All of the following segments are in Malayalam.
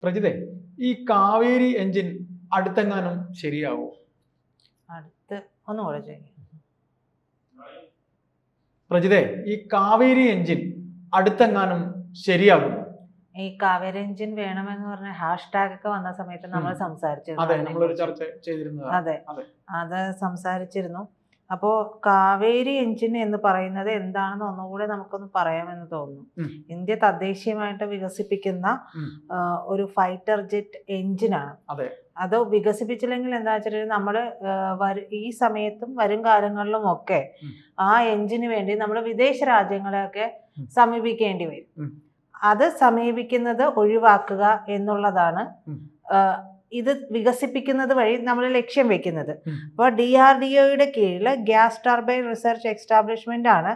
പ്രജിതേ, ഈ കാവേരി എഞ്ചിൻ അടുത്തെങ്ങാനും ശരിയാവോ? അടുത്ത് ഒന്നുകൂടെ ചെയ്യും. പ്രജിതേ, ഈ കാവേരി എഞ്ചിൻ അടുത്തെങ്ങാനും ശരിയാകുമോ? ഈ കാവേരി എഞ്ചിൻ വേണമെന്ന് പറഞ്ഞ #ഒക്കെ വന്ന സമയത്ത് നമ്മൾ സംസാരിച്ചിരുന്നു. അതെ, അത് സംസാരിച്ചിരുന്നു. അപ്പോൾ കാവേരി എഞ്ചിൻ എന്ന് പറയുന്നത് എന്താണെന്ന് ഒന്നുകൂടെ നമുക്കൊന്ന് പറയാമെന്ന് തോന്നുന്നു. ഇന്ത്യ തദ്ദേശീയമായിട്ട് വികസിപ്പിക്കുന്ന ഒരു ഫൈറ്റർ ജെറ്റ് എഞ്ചിനാണ്. അത് വികസിപ്പിച്ചില്ലെങ്കിൽ എന്താ വെച്ചിട്ടുണ്ടെങ്കിൽ നമ്മൾ ഈ സമയത്തും വരും കാലങ്ങളിലും ഒക്കെ ആ എഞ്ചിന് വേണ്ടി നമ്മൾ വിദേശ രാജ്യങ്ങളെയൊക്കെ സമീപിക്കേണ്ടി വരും. അത് സമീപിക്കുന്നത് ഒഴിവാക്കുക എന്നുള്ളതാണ് ഇത് വികസിപ്പിക്കുന്നത് വഴി നമ്മൾ ലക്ഷ്യം വെക്കുന്നത്. അപ്പോൾ DRDOയുടെ കീഴിൽ ഗ്യാസ് ടർബൈൻ റിസർച്ച് എസ്റ്റാബ്ലിഷ്മെന്റ് ആണ്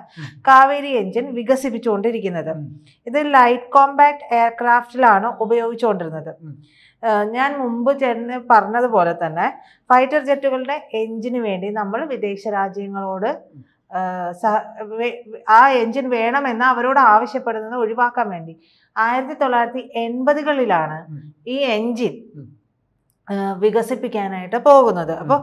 കാവേരി എഞ്ചിൻ വികസിപ്പിച്ചുകൊണ്ടിരിക്കുന്നത്. ഇത് ലൈറ്റ് കോമ്പാക്ട് എയർക്രാഫ്റ്റിലാണ് ഉപയോഗിച്ചുകൊണ്ടിരുന്നത്. ഞാൻ മുമ്പ് പറഞ്ഞതുപോലെ തന്നെ ഫൈറ്റർ ജെറ്റുകളുടെ എഞ്ചിന് വേണ്ടി നമ്മൾ വിദേശ രാജ്യങ്ങളോട് ആ എഞ്ചിൻ വേണമെന്ന് അവരോട് ആവശ്യപ്പെടുന്നത് ഒഴിവാക്കാൻ വേണ്ടി 1980കളിലാണ് ഈ എഞ്ചിൻ വികസിപ്പിക്കാനായിട്ട് പോകുന്നത്. അപ്പോൾ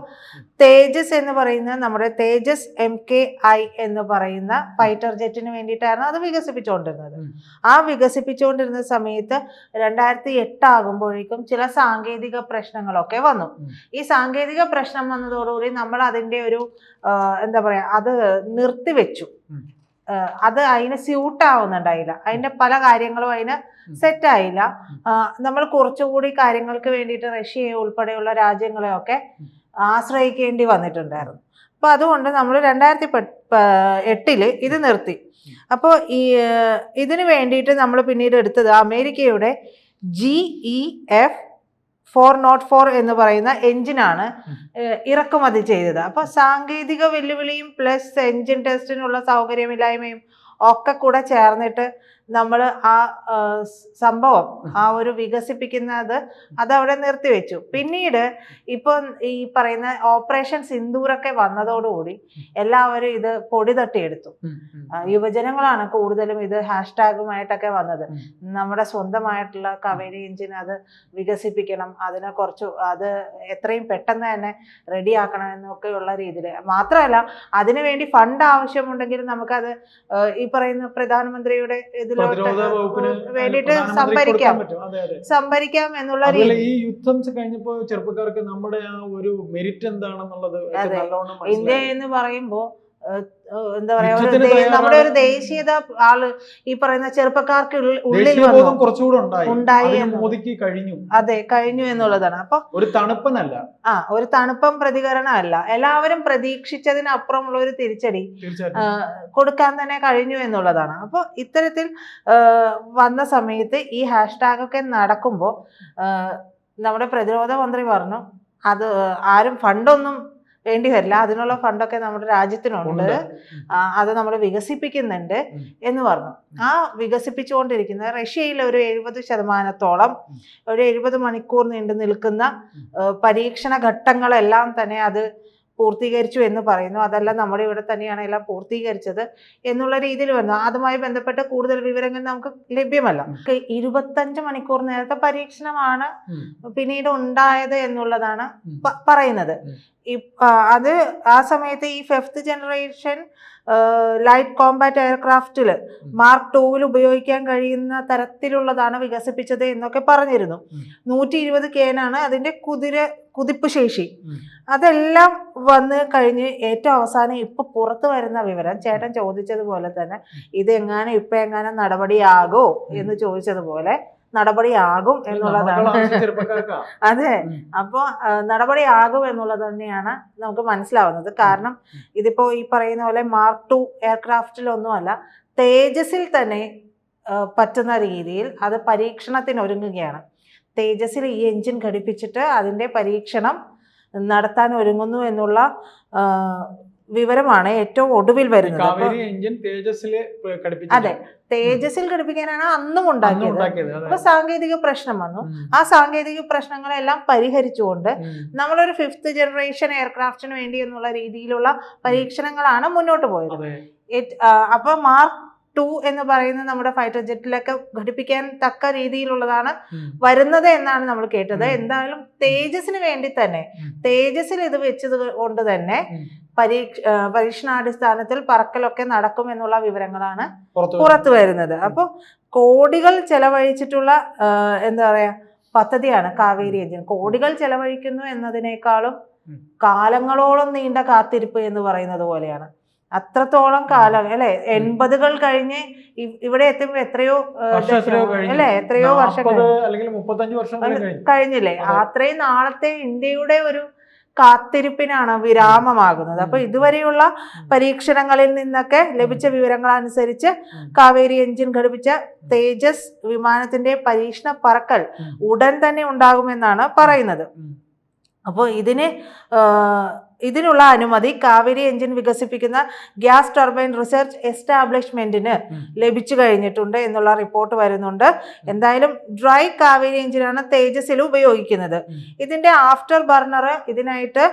തേജസ് എന്ന് പറയുന്ന നമ്മുടെ തേജസ് MKI എന്ന് പറയുന്ന ഫൈറ്റർ ജെറ്റിന് വേണ്ടിയിട്ടായിരുന്നു അത് വികസിപ്പിച്ചുകൊണ്ടിരുന്നത്. ആ വികസിപ്പിച്ചുകൊണ്ടിരുന്ന സമയത്ത് 2008 ആകുമ്പോഴേക്കും ചില സാങ്കേതിക പ്രശ്നങ്ങളൊക്കെ വന്നു. ഈ സാങ്കേതിക പ്രശ്നം വന്നതോടുകൂടി നമ്മൾ അതിൻ്റെ ഒരു എന്താ പറയുക, അത് നിർത്തിവെച്ചു. അത് അതിന് സ്യൂട്ട് ആവുന്നുണ്ടായില്ല. അതിൻ്റെ പല കാര്യങ്ങളും അതിന് സെറ്റായില്ല. നമ്മൾ കുറച്ചുകൂടി കാര്യങ്ങൾക്ക് വേണ്ടിയിട്ട് റഷ്യയെ ഉൾപ്പെടെയുള്ള രാജ്യങ്ങളെയൊക്കെ ആശ്രയിക്കേണ്ടി വന്നിട്ടുണ്ടായിരുന്നു. അപ്പോൾ അതുകൊണ്ട് നമ്മൾ 2008 ഇത് നിർത്തി. അപ്പോൾ ഇതിന് വേണ്ടിയിട്ട് നമ്മൾ പിന്നീട് എടുത്തത് അമേരിക്കയുടെ GEF 404 എന്ന് പറയുന്ന എഞ്ചിനാണ് ഇറക്കുമതി ചെയ്തത്. അപ്പോൾ സാങ്കേതിക വെല്ലുവിളിയും പ്ലസ് എഞ്ചിൻ ടെസ്റ്റിനുള്ള സൗകര്യമില്ലായ്മയും ഒക്കെ കൂടെ ചേർന്നിട്ട് നമ്മൾ ആ സംഭവം ആ ഒരു വികസിപ്പിക്കുന്നത് അതവിടെ നിർത്തിവെച്ചു. പിന്നീട് ഇപ്പം ഈ പറയുന്ന ഓപ്പറേഷൻ സിന്ദൂറൊക്കെ വന്നതോടുകൂടി എല്ലാവരും ഇത് പൊടി തട്ടിയെടുത്തു. യുവജനങ്ങളാണ് കൂടുതലും ഇത് #മായിട്ടൊക്കെ വന്നത്. നമ്മുടെ സ്വന്തമായിട്ടുള്ള കാവേരി എഞ്ചിൻ അത് വികസിപ്പിക്കണം, അതിനെ കുറച്ച് അത് എത്രയും പെട്ടെന്ന് തന്നെ റെഡിയാക്കണം എന്നൊക്കെയുള്ള രീതിയിൽ. മാത്രമല്ല അതിനുവേണ്ടി ഫണ്ട് ആവശ്യമുണ്ടെങ്കിൽ നമുക്കത് ഈ പറയുന്ന പ്രധാനമന്ത്രിയുടെ വേണ്ടിയിട്ട് സംഭരിക്കാം എന്നുള്ള രീതി. ഈ യുദ്ധം കഴിഞ്ഞപ്പോ ചെറുപ്പക്കാർക്ക് നമ്മുടെ ആ ഒരു മെരിറ്റ് എന്താണെന്നുള്ളത് ഇന്ത്യ എന്ന് പറയുമ്പോ എന്താ പറയാ, നമ്മുടെ ഒരു ദേശീയത ആള് ഈ പറയുന്ന ചെറുപ്പക്കാർക്ക് ഉള്ളിൽ ഉണ്ടായി. അതെ, കഴിഞ്ഞു എന്നുള്ളതാണ്. അപ്പൊ ഒരു തണുപ്പനല്ല, ഒരു തണുപ്പം പ്രതികരണം അല്ല, എല്ലാവരും പ്രതീക്ഷിച്ചതിനപ്പുറമുള്ള ഒരു തിരിച്ചടി കൊടുക്കാൻ തന്നെ കഴിഞ്ഞു എന്നുള്ളതാണ്. അപ്പോൾ ഇത്തരത്തിൽ വന്ന സമയത്ത് ഈ #ഒക്കെ നടക്കുമ്പോൾ നമ്മുടെ പ്രതിരോധ മന്ത്രി പറഞ്ഞു അത് ആരും ഫണ്ടൊന്നും വേണ്ടി വരില്ല, അതിനുള്ള ഫണ്ടൊക്കെ നമ്മുടെ രാജ്യത്തിനുണ്ട്, അത് നമ്മൾ വികസിപ്പിക്കുന്നുണ്ട് എന്ന് പറഞ്ഞു. ആ വികസിപ്പിച്ചുകൊണ്ടിരിക്കുന്ന റഷ്യയിൽ ഒരു 70% ഒരു 70 മണിക്കൂർ നീണ്ടു നിൽക്കുന്ന പരീക്ഷണ ഘട്ടങ്ങളെല്ലാം തന്നെ അത് പൂർത്തീകരിച്ചു എന്ന് പറയുന്നു. അതെല്ലാം നമ്മുടെ ഇവിടെ തന്നെയാണ് എല്ലാം പൂർത്തീകരിച്ചത് എന്നുള്ള രീതിയിൽ വന്നു. അതുമായി ബന്ധപ്പെട്ട് കൂടുതൽ വിവരങ്ങൾ നമുക്ക് ലഭ്യമല്ല. 25 മണിക്കൂർ നേരത്തെ പരീക്ഷണമാണ് പിന്നീട് ഉണ്ടായത് എന്നുള്ളതാണ് പറയുന്നത്. അത് ആ സമയത്ത് ഈ 5th ജനറേഷൻ ലൈറ്റ് കോമ്പാറ്റ് എയർക്രാഫ്റ്റിൽ Mark 2 ഉപയോഗിക്കാൻ കഴിയുന്ന തരത്തിലുള്ളതാണ് വികസിപ്പിച്ചത് എന്നൊക്കെ പറഞ്ഞിരുന്നു. 120 kN അതിന്റെ കുതിപ്പ് ശേഷി. അതെല്ലാം വന്ന് കഴിഞ്ഞ് ഏറ്റവും അവസാനം ഇപ്പൊ പുറത്തു വരുന്ന വിവരം, ചേട്ടൻ ചോദിച്ചതുപോലെ തന്നെ ഇത് ഇപ്പൊ എങ്ങാനും നടപടിയാകോ എന്ന് ചോദിച്ചതുപോലെ നടപടിയാകും എന്നുള്ളതാണ്. അതെ, അപ്പോൾ നടപടിയാകും എന്നുള്ളത് തന്നെയാണ് നമുക്ക് മനസ്സിലാവുന്നത്. കാരണം ഇതിപ്പോ ഈ പറയുന്ന പോലെ Mark 2 എയർക്രാഫ്റ്റിലൊന്നുമല്ല, തേജസിൽ തന്നെ പറ്റുന്ന രീതിയിൽ അത് പരീക്ഷണത്തിന് ഒരുങ്ങുകയാണ്. തേജസിൽ ഈ എഞ്ചിൻ ഘടിപ്പിച്ചിട്ട് അതിന്റെ പരീക്ഷണം നടത്താൻ ഒരുങ്ങുന്നു എന്നുള്ള വിവരമാണ് ഏറ്റവും ഒടുവിൽ വരുന്നത്. അതെ, തേജസിൽ ഘടിപ്പിക്കാനാണ് അന്നും ഉണ്ടാക്കിയത്. അപ്പൊ സാങ്കേതിക പ്രശ്നം വന്നു. ആ സാങ്കേതിക പ്രശ്നങ്ങളെല്ലാം പരിഹരിച്ചുകൊണ്ട് നമ്മളൊരു 5th ജനറേഷൻ എയർക്രാഫ്റ്റിന് വേണ്ടി എന്നുള്ള രീതിയിലുള്ള പരീക്ഷണങ്ങളാണ് മുന്നോട്ട് പോയത്. അപ്പൊ Mark 2 എന്ന് പറയുന്ന നമ്മുടെ ഫൈറ്റർ ജെറ്റിലൊക്കെ ഘടിപ്പിക്കാൻ തക്ക രീതിയിലുള്ളതാണ് വരുന്നത് എന്നാണ് നമ്മൾ കേട്ടത്. എന്തായാലും തേജസിന് വേണ്ടി തന്നെ തേജസിൽ ഇത് വെച്ചത് കൊണ്ട് തന്നെ പരീക്ഷണാടിസ്ഥാനത്തിൽ പറക്കലൊക്കെ നടക്കും എന്നുള്ള വിവരങ്ങളാണ് പുറത്തു വരുന്നത്. അപ്പോൾ കോടികൾ ചെലവഴിച്ചിട്ടുള്ള എന്താ പറയാ പദ്ധതിയാണ് കാവേരി എഞ്ചിൻ. കോടികൾ ചെലവഴിക്കുന്നു എന്നതിനേക്കാളും കാലങ്ങളോളം നീണ്ട കാത്തിരിപ്പ് എന്ന് പറയുന്നത് പോലെയാണ്. അത്രത്തോളം കാലം അല്ലെ, 80s കഴിഞ്ഞ് ഇവിടെ എത്തുമ്പോ എത്രയോ അല്ലെ, എത്രയോ വർഷം കഴിഞ്ഞില്ലേ. അത്രയും നാളത്തെ ഇന്ത്യയുടെ ഒരു കാത്തിരിപ്പിനാണ് വിരാമമാകുന്നത്. അപ്പൊ ഇതുവരെയുള്ള പരീക്ഷണങ്ങളിൽ നിന്നൊക്കെ ലഭിച്ച വിവരങ്ങൾ അനുസരിച്ച് കാവേരി എഞ്ചിൻ ഘടിപ്പിച്ച തേജസ് വിമാനത്തിന്റെ പരീക്ഷണ പറക്കൽ ഉടൻ തന്നെ ഉണ്ടാകുമെന്നാണ് പറയുന്നത്. അപ്പോൾ ഇതിനുള്ള അനുമതി കാവേരി എഞ്ചിൻ വികസിപ്പിക്കുന്ന ഗ്യാസ് ടർബൈൻ റിസർച്ച് എസ്റ്റാബ്ലിഷ്മെന്റിന് ലഭിച്ചു കഴിഞ്ഞിട്ടുണ്ട് എന്നുള്ള റിപ്പോർട്ട് വരുന്നുണ്ട്. എന്തായാലും ഡ്രൈ കാവേരി എഞ്ചിനാണ് തേജസിൽ ഉപയോഗിക്കുന്നത്. ഇതിന്റെ ആഫ്റ്റർ ബർണർ ഇതിനായിട്ട്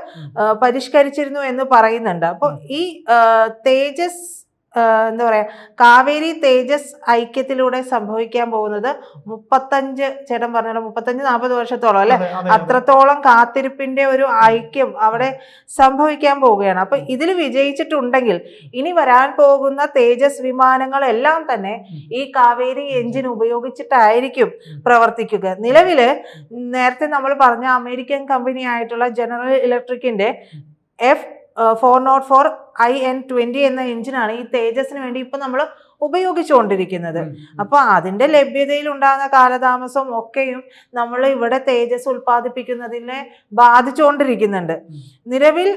പരിഷ്കരിച്ചിരുന്നു എന്ന് പറയുന്നുണ്ട്. അപ്പോൾ ഈ തേജസ് എന്താ പറയാ കാവേരി തേജസ് ഐക്യത്തിലൂടെ സംഭവിക്കാൻ പോകുന്നത് 35-40 വർഷത്തോളം അല്ലെ, അത്രത്തോളം കാത്തിരിപ്പിന്റെ ഒരു ഐക്യം അവിടെ സംഭവിക്കാൻ പോവുകയാണ്. അപ്പൊ ഇതിൽ വിജയിച്ചിട്ടുണ്ടെങ്കിൽ ഇനി വരാൻ പോകുന്ന തേജസ് വിമാനങ്ങളെല്ലാം തന്നെ ഈ കാവേരി എഞ്ചിൻ ഉപയോഗിച്ചിട്ടായിരിക്കും പ്രവർത്തിക്കുക. നിലവില് നേരത്തെ നമ്മൾ പറഞ്ഞ അമേരിക്കൻ കമ്പനി ആയിട്ടുള്ള ജനറൽ ഇലക്ട്രിക്കിന്റെ F404 IN20 എന്ന എഞ്ചിനാണ് ഈ തേജസിന് വേണ്ടി ഇപ്പൊ നമ്മൾ ഉപയോഗിച്ചുകൊണ്ടിരിക്കുന്നത്. അപ്പൊ അതിന്റെ ലഭ്യതയിൽ ഉണ്ടാകുന്ന കാലതാമസം ഒക്കെയും നമ്മൾ ഇവിടെ തേജസ് ഉൽപ്പാദിപ്പിക്കുന്നതിനെ ബാധിച്ചുകൊണ്ടിരിക്കുന്നുണ്ട്. നിലവിൽ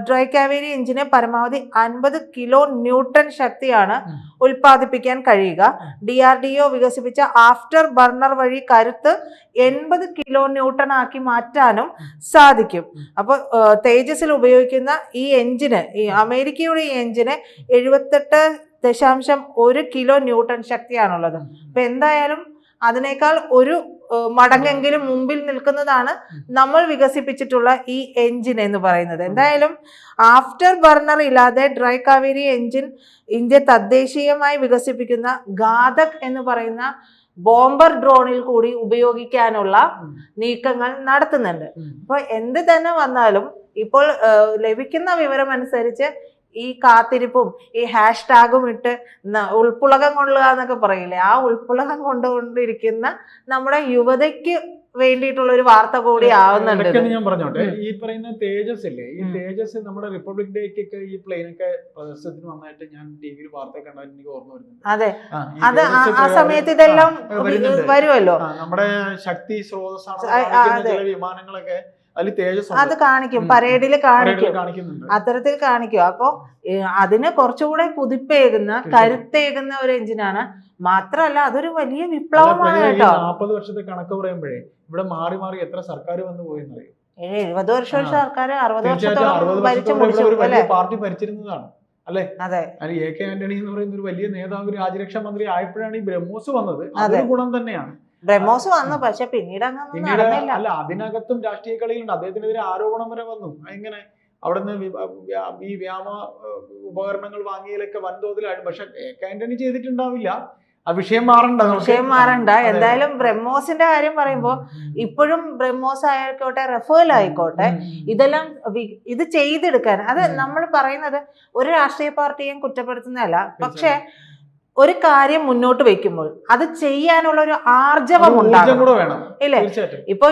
ഡ്രൈ കാവേരി എഞ്ചിന് പരമാവധി 50 kN ശക്തിയാണ് ഉൽപ്പാദിപ്പിക്കാൻ കഴിയുക. DRDO വികസിപ്പിച്ച ആഫ്റ്റർ ബർണർ വഴി കരുത്ത് 80 kN ആക്കി മാറ്റാനും സാധിക്കും. അപ്പോൾ തേജസിൽ ഉപയോഗിക്കുന്ന ഈ എഞ്ചിന്, ഈ അമേരിക്കയുടെ ഈ എഞ്ചിന് 78.1 kN ശക്തിയാണുള്ളത്. അപ്പൊ എന്തായാലും അതിനേക്കാൾ ഒരു മടങ്ങെങ്കിലും മുമ്പിൽ നിൽക്കുന്നതാണ് നമ്മൾ വികസിപ്പിച്ചിട്ടുള്ള ഈ എഞ്ചിൻ എന്ന് പറയുന്നത്. എന്തായാലും ആഫ്റ്റർ ബർണർ ഇല്ലാതെ ഡ്രൈ കാവേരി എഞ്ചിൻ ഇന്ത്യ തദ്ദേശീയമായി വികസിപ്പിക്കുന്ന ഗാതക് എന്ന് പറയുന്ന ബോംബർ ഡ്രോണിൽ കൂടി ഉപയോഗിക്കാനുള്ള നീക്കങ്ങൾ നടത്തുന്നുണ്ട്. അപ്പൊ എന്ത് തന്നെ വന്നാലും ഇപ്പോൾ ലഭിക്കുന്ന വിവരം അനുസരിച്ച് ഈ കാത്തിരിപ്പും ഈ ഹാഷ്ടാഗും ഇട്ട് ഉൾപ്പുളകം കൊള്ളുക എന്നൊക്കെ പറയില്ലേ, ആ ഉൾപ്പുളകം കൊണ്ടുകൊണ്ടിരിക്കുന്ന നമ്മുടെ യുവതയ്ക്ക് വേണ്ടിയിട്ടുള്ള ഒരു വാർത്ത കൂടി ആവുന്നുണ്ട്. ഞാൻ പറഞ്ഞോട്ടെ, ഈ പറയുന്ന തേജസ് ഇല്ലേ, ഈ തേജസ് നമ്മുടെ റിപ്പബ്ലിക് ഡേക്കൊക്കെ ഈ പ്ലെയിനൊക്കെ പ്രദർശനത്തിന് വന്നായിട്ട് ഞാൻ ടിവിയിൽ വാർത്ത കണ്ടാൽ എനിക്ക് ഓർമ്മ വരുന്നുണ്ട്. അതെ, അത് ആ സമയത്ത് ഇതെല്ലാം വരുമല്ലോ. നമ്മുടെ ശക്തി സ്രോതസ്സാണ് വിമാനങ്ങളൊക്കെ അത് കാണിക്കും, പരേഡിൽ കാണിക്കുന്നുണ്ട്, അത്തരത്തിൽ കാണിക്കും. അപ്പൊ അതിന് കുറച്ചുകൂടെ കുതിപ്പേകുന്ന കരുത്തേകുന്ന ഒരു എഞ്ചിനാണ്. മാത്രല്ല അതൊരു വലിയ വിപ്ലവമാണ് കേട്ടോ. 40 വർഷത്തെ കണക്ക് പറയുമ്പോഴേ ഇവിടെ മാറി മാറി എത്ര സർക്കാർ വന്നു പോയെന്നറിയും. 70 വർഷം സർക്കാർ, 60 വർഷത്തോളം പാർട്ടി ഭരിച്ചിരുന്നതാണ് അല്ലെ. അതെ, AK ആന്റണി എന്ന് പറയുന്ന ഒരു വലിയ നേതാവ് രാജ്യരക്ഷാ മന്ത്രി ആയപ്പോഴാണ് ഈ ബ്രഹ്മോസ് വന്നത്. അതൊരു ഗുണം തന്നെയാണ്. ബ്രഹ്മോസ് വന്നു, പക്ഷെ പിന്നീട് അല്ല, അതിനകത്തും രാഷ്ട്രീയ കളിയുണ്ട്. അദ്ദേഹത്തിനെതിരെ ആരോപണം വരെ വന്നു. എങ്ങനെ അവിടുന്ന് ഈ വ്യാമ ഉപകരണങ്ങൾ വാങ്ങിയതിലൊക്കെ വൻതോതിലാണ്. പക്ഷെ AK ആന്റണി ചെയ്തിട്ടുണ്ടാവില്ല. ആ വിഷയം മാറണ്ട. എന്തായാലും ബ്രഹ്മോസിന്റെ കാര്യം പറയുമ്പോ ഇപ്പോഴും ബ്രഹ്മോസ് ആയിക്കോട്ടെ, റഫേൽ ആയിക്കോട്ടെ, ഇതെല്ലാം ഇത് ചെയ്തെടുക്കാൻ, അത് നമ്മൾ പറയുന്നത് ഒരു രാഷ്ട്രീയ പാർട്ടിയെയും കുറ്റപ്പെടുത്തുന്നതല്ല. പക്ഷെ ഒരു കാര്യം മുന്നോട്ട് വെക്കുമ്പോൾ അത് ചെയ്യാനുള്ള ഒരു ആർജവം ഉണ്ടാകണം, ഇല്ലേ? ഇപ്പൊ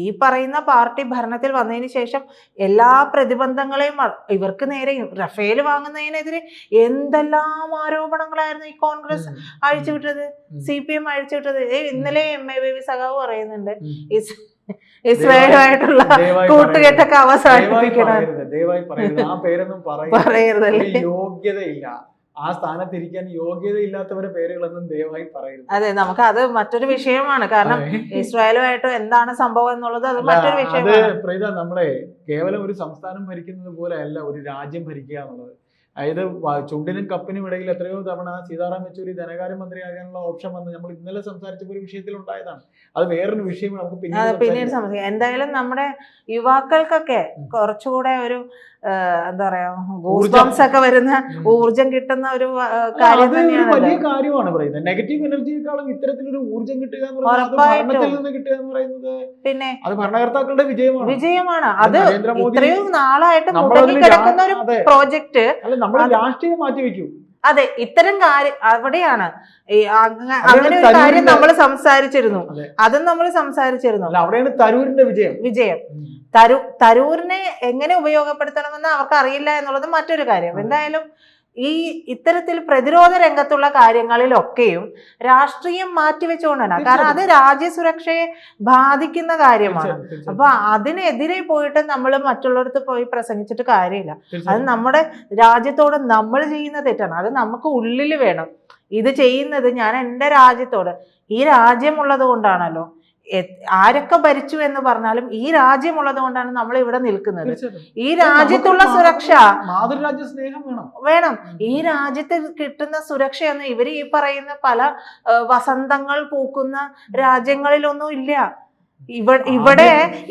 ഈ പറയുന്ന പാർട്ടി ഭരണത്തിൽ വന്നതിന് ശേഷം എല്ലാ പ്രതിബന്ധങ്ങളെയും ഇവർക്ക് നേരെയും, റഫേൽ വാങ്ങുന്നതിനെതിരെ എന്തെല്ലാം ആരോപണങ്ങളായിരുന്നു ഈ കോൺഗ്രസ് അഴിച്ചുവിട്ടത്, CPM അഴിച്ചുവിട്ടത്. ഇന്നലെ MA ബേബി സഖാവ് പറയുന്നുണ്ട് ഇസ്രായേലുമായിട്ടുള്ള കൂട്ടുകെട്ടൊക്കെ അവസാനിപ്പിക്കണം. പറയരുതല്ലേ, യോഗ്യതയില്ല ആ സ്ഥാനത്തിരിക്കാൻ യോഗ്യതയില്ലാത്തവരെ പേരുകളൊന്നും ദയവായി പറയരുത്. അതെ, നമുക്ക് അത് മറ്റൊരു വിഷയമാണ്. കാരണം ഇസ്രായേലുമായിട്ട് എന്താണ് സംഭവം എന്നുള്ളത് അത് മറ്റൊരു വിഷയമാണ്. പ്രീത, നമ്മളെ കേവലം ഒരു സംസ്ഥാനം ഭരിക്കുന്നത് പോലെ അല്ല ഒരു രാജ്യം ഭരിക്കുക എന്നുള്ളത്. അതായത് ചുണ്ടിനും കപ്പിനും ഇടയിൽ എത്രയോ തവണ സീതാറാം യെച്ചൂരി ധനകാര്യമന്ത്രിയാകാനുള്ള ഓപ്ഷൻ വന്ന് നമ്മൾ ഇന്നലെ സംസാരിച്ച ഒരു വിഷയത്തിൽ ഉണ്ടായതാണ്. അത് വേറൊരു വിഷയം നമുക്ക് പിന്നീട് സംസാരിക്കാം. എന്തായാലും നമ്മുടെ യുവാക്കൾക്കൊക്കെ കുറച്ചുകൂടെ ഒരു എന്താ പറയാ ഗൂസ്ബംസ് ഒക്കെ വരുന്ന ഊർജം കിട്ടുന്ന ഒരു കാര്യം തന്നെയാണ്. വലിയ കാര്യമാണ് പറയുന്നത്. നെഗറ്റീവ് എനർജിയെക്കാളും ഇത്തരത്തിലൊരു ഊർജം കിട്ടുക എന്ന് പറയുന്നത് കിട്ടുക എന്ന് പറയുന്നത് പിന്നെ അത് ഭരണകർത്താക്കളുടെ വിജയമാണ്. അത് ഇത്രയും നാളായിട്ട് മുടങ്ങി കിടക്കുന്ന ഒരു പ്രോജക്റ്റ് അല്ല, നമ്മൾ രാഷ്ട്രീയം മാറ്റി വെക്കും. അതെ, ഇത്തരം കാര്യം അവിടെയാണ് അങ്ങനെ ഒരു കാര്യം നമ്മൾ സംസാരിച്ചിരുന്നു. അതും നമ്മൾ സംസാരിച്ചിരുന്നു. അവിടെയാണ് തരൂരിന്റെ വിജയം. തരൂരിനെ എങ്ങനെ ഉപയോഗപ്പെടുത്തണമെന്ന് അവർക്ക് അറിയില്ല എന്നുള്ളത് മറ്റൊരു കാര്യം. എന്തായാലും ഈ ഇത്തരത്തിൽ പ്രതിരോധ രംഗത്തുള്ള കാര്യങ്ങളിലൊക്കെയും രാഷ്ട്രീയം മാറ്റിവെച്ചുകൊണ്ടാണ്. കാരണം അത് രാജ്യസുരക്ഷയെ ബാധിക്കുന്ന കാര്യമാണ്. അപ്പൊ അതിനെതിരെ പോയിട്ട് നമ്മൾ മറ്റുള്ളവർക്ക് പോയി പ്രസംഗിച്ചിട്ട് കാര്യമില്ല. അത് നമ്മുടെ രാജ്യത്തോട് നമ്മൾ ചെയ്യുന്ന തെറ്റാണ്. അത് നമുക്ക് ഉള്ളിൽ വേണം. ഇത് ചെയ്യുന്നത് ഞാൻ എൻ്റെ രാജ്യത്തോട്, ഈ രാജ്യമുള്ളത് കൊണ്ടാണല്ലോ, ആരൊക്കെ ഭരിച്ചു എന്ന് പറഞ്ഞാലും ഈ രാജ്യമുള്ളത് കൊണ്ടാണ് നമ്മൾ ഇവിടെ നിൽക്കുന്നത്. ഈ രാജ്യത്തുള്ള സുരക്ഷ, മാതൃരാജ്യ സ്നേഹം വേണം. ഈ രാജ്യത്ത് കിട്ടുന്ന സുരക്ഷയൊന്നും ഇവര് ഈ പറയുന്ന പല വസന്തങ്ങൾ പൂക്കുന്ന രാജ്യങ്ങളിലൊന്നും ഇല്ല.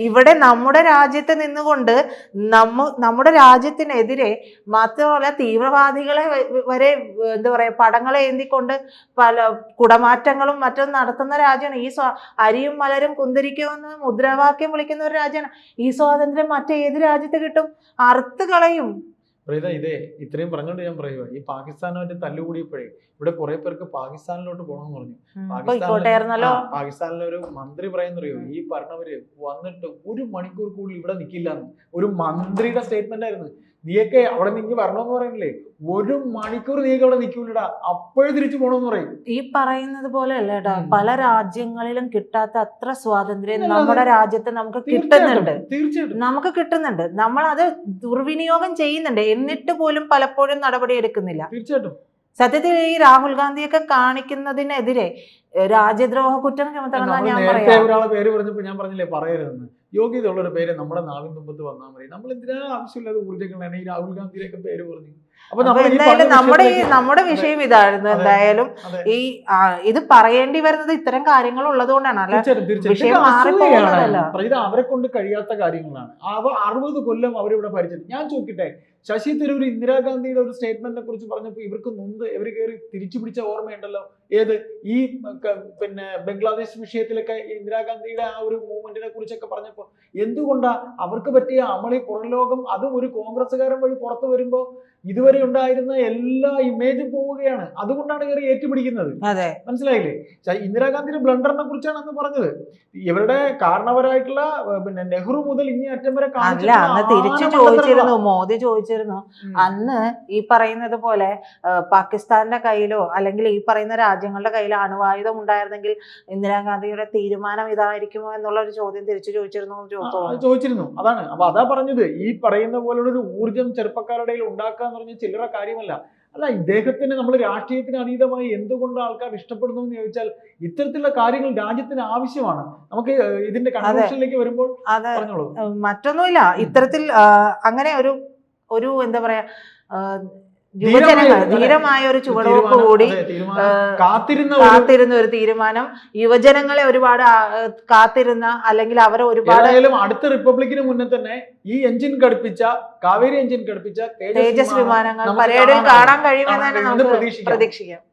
ഇവിടെ നമ്മുടെ രാജ്യത്ത് നിന്നുകൊണ്ട് നമ്മുടെ രാജ്യത്തിനെതിരെ മാത്രമല്ല തീവ്രവാദികളെ വരെ എന്താ പറയാ പടങ്ങളെ ഏന്തിക്കൊണ്ട് പല കുടമാറ്റങ്ങളും മറ്റും നടത്തുന്ന രാജ്യമാണ്. ഈ അരിയും മലരും കുന്തിരിക്കുമെന്ന് മുദ്രാവാക്യം വിളിക്കുന്ന ഒരു രാജ്യമാണ്. ഈ സ്വാതന്ത്ര്യം മറ്റേത് രാജ്യത്ത് കിട്ടും? അറുത്ത് കളയും. ഇതേ ഇത്രയും പറഞ്ഞോണ്ട് ഞാൻ പറയുക, ഈ പാകിസ്ഥാനുമായിട്ട് തല്ലുകൂടിയപ്പോഴേ ഇവിടെ കുറെ പേർക്ക് പാകിസ്ഥാനിലോട്ട് പോകണമെന്ന് പറഞ്ഞു. പാകിസ്ഥാനിലെ ഒരു മന്ത്രി പറയുന്നറിയോ, ഈ പറഞ്ഞവര് വന്നിട്ട് 1 മണിക്കൂർ കൂടുതൽ ഇവിടെ നിൽക്കില്ല. ഒരു മന്ത്രിയുടെ സ്റ്റേറ്റ്മെന്റ് ആയിരുന്നു. നീയൊക്കെ അവിടെ നിന്ന് വരണമെന്ന് പറയുന്നില്ലേ, 1 മണിക്കൂർ നീയൊക്കെ അവിടെ നിൽക്കൂലടാ, അപ്പോഴും തിരിച്ചു പോകണമെന്ന് പറയും. ഈ പറയുന്നത് പോലെ അല്ലേടാ, പല രാജ്യങ്ങളിലും കിട്ടാത്ത അത്ര സ്വാതന്ത്ര്യം നമ്മുടെ രാജ്യത്ത് നമുക്ക് കിട്ടുന്നുണ്ട്. തീർച്ചയായിട്ടും നമുക്ക് കിട്ടുന്നുണ്ട്. നമ്മൾ അത് ദുർവിനിയോഗം ചെയ്യുന്നുണ്ട്. എന്നിട്ട് പോലും പലപ്പോഴും നടപടി എടുക്കുന്നില്ല. തീർച്ചയായിട്ടും സത്യത്തിൽ ഈ രാഹുൽ ഗാന്ധിയൊക്കെ കാണിക്കുന്നതിനെതിരെ രാജ്യദ്രോഹ കുറ്റം ചുമത്തണം. ഞാൻ പറയാം, ഒരാളെ പേര് പറഞ്ഞപ്പോ ഞാൻ പറഞ്ഞില്ലേ പറയരുതെന്ന്. യോഗ്യതയുള്ളൊരു പേര് നമ്മുടെ നാവിൻ തുമ്പത്ത് വന്നാൽ മതി. നമ്മൾ എന്തിനാ ആവശ്യമില്ലാതെ ഊർജ്ജങ്ങളാണ് ഈ രാഹുൽ ഗാന്ധിയുടെയൊക്കെ പേര് പറഞ്ഞു. അപ്പൊ എന്തായാലും നമ്മുടെ വിഷയം ഇതായിരുന്നു. എന്തായാലും ഈ ഇത് പറയേണ്ടി വരുന്നത് ഇത്തരം കാര്യങ്ങൾ ഉള്ളത് കൊണ്ടാണ്. അവരെ കൊണ്ട് കഴിയാത്ത കാര്യങ്ങളാണ്. 60 കൊല്ലം അവരിവിടെ ഭരിച്ചത്. ഞാൻ ചോദിക്കട്ടെ, ശശി തരൂർ ഇന്ദിരാഗാന്ധിയുടെ ഒരു സ്റ്റേറ്റ്മെന്റിനെ കുറിച്ച് പറഞ്ഞപ്പോൾ ഇവർക്ക് നൊന്ത് ഇവർ കയറി തിരിച്ചു പിടിച്ച ഓർമ്മയുണ്ടല്ലോ. ഏത് ഈ പിന്നെ ബംഗ്ലാദേശ് വിഷയത്തിലൊക്കെ ഇന്ദിരാഗാന്ധിയുടെ ആ ഒരു മൂവ്മെന്റിനെ കുറിച്ചൊക്കെ പറഞ്ഞപ്പോൾ എന്തുകൊണ്ടാ അവർക്ക് പറ്റിയ അമളി പുറംലോകം അതും ഒരു കോൺഗ്രസ്സുകാരൻ വഴി പുറത്തു വരുമ്പോൾ ഇതുവരെ ഉണ്ടായിരുന്ന എല്ലാ ഇമേജും പോവുകയാണ്. അതുകൊണ്ടാണ് കയറി ഏറ്റുപിടിക്കുന്നത്. മനസ്സിലായില്ലേ? ഇന്ദിരാഗാന്ധിയുടെ ബ്ലണ്ടറിനെ കുറിച്ചാണ് അന്ന് പറഞ്ഞത്. ഇവരുടെ കാരണവരായിട്ടുള്ള പിന്നെ നെഹ്റു മുതൽ ഇനി അറ്റം വരെ മോദി ചോദിച്ചിരുന്നു അന്ന് ഈ പറയുന്നത് പോലെ പാകിസ്ഥാന്റെ കയ്യിലോ അല്ലെങ്കിൽ ഈ പറയുന്ന രാജ്യങ്ങളുടെ കയ്യിലോ അണുവായുധം ഉണ്ടായിരുന്നെങ്കിൽ ഇന്ദിരാഗാന്ധിയുടെ തീരുമാനം ഇതായിരിക്കുമോ എന്നുള്ള ഒരു ചോദ്യം തിരിച്ചു ചോദിച്ചിരുന്നു. അതാണ്. അപ്പൊ അതാ പറഞ്ഞത്, ഈ പറയുന്ന പോലുള്ള ഒരു ഊർജം ചെറുപ്പക്കാരുടെ ഉണ്ടാക്കുക എന്ന് പറഞ്ഞാൽ ചില്ലറ കാര്യമല്ല. അല്ല, ഇദ്ദേഹത്തിന് നമ്മൾ രാഷ്ട്രീയത്തിന് അതീതമായി എന്തുകൊണ്ട് ആൾക്കാർ ഇഷ്ടപ്പെടുന്നു എന്ന് ചോദിച്ചാൽ ഇത്തരത്തിലുള്ള കാര്യങ്ങൾ രാജ്യത്തിന് ആവശ്യമാണ്. നമുക്ക് ഇതിന്റെ കൺക്ലൂഷനിലേക്ക് വരുമ്പോൾ പറഞ്ഞോളൂ. മറ്റൊന്നുമില്ല, ഇത്തരത്തിൽ അങ്ങനെ ഒരു എന്താ പറയാ ധീരമായ ഒരു ചുവടുവെപ്പ് കൂടി കാത്തിരുന്ന ഒരു തീരുമാനം, യുവജനങ്ങളെ ഒരുപാട് കാത്തിരുന്ന അല്ലെങ്കിൽ അവരെ ഒരുപാട് അടുത്ത റിപ്പബ്ലിക്കിന് മുന്നേ തന്നെ ഈ എഞ്ചിൻ ഘടിപ്പിച്ച കാവേരി എഞ്ചിൻ ഘടിപ്പിച്ച തേജസ് വിമാനങ്ങൾ പരേഡിൽ കാണാൻ കഴിയുമെന്ന് തന്നെ നമുക്ക് പ്രതീക്ഷിക്കാം.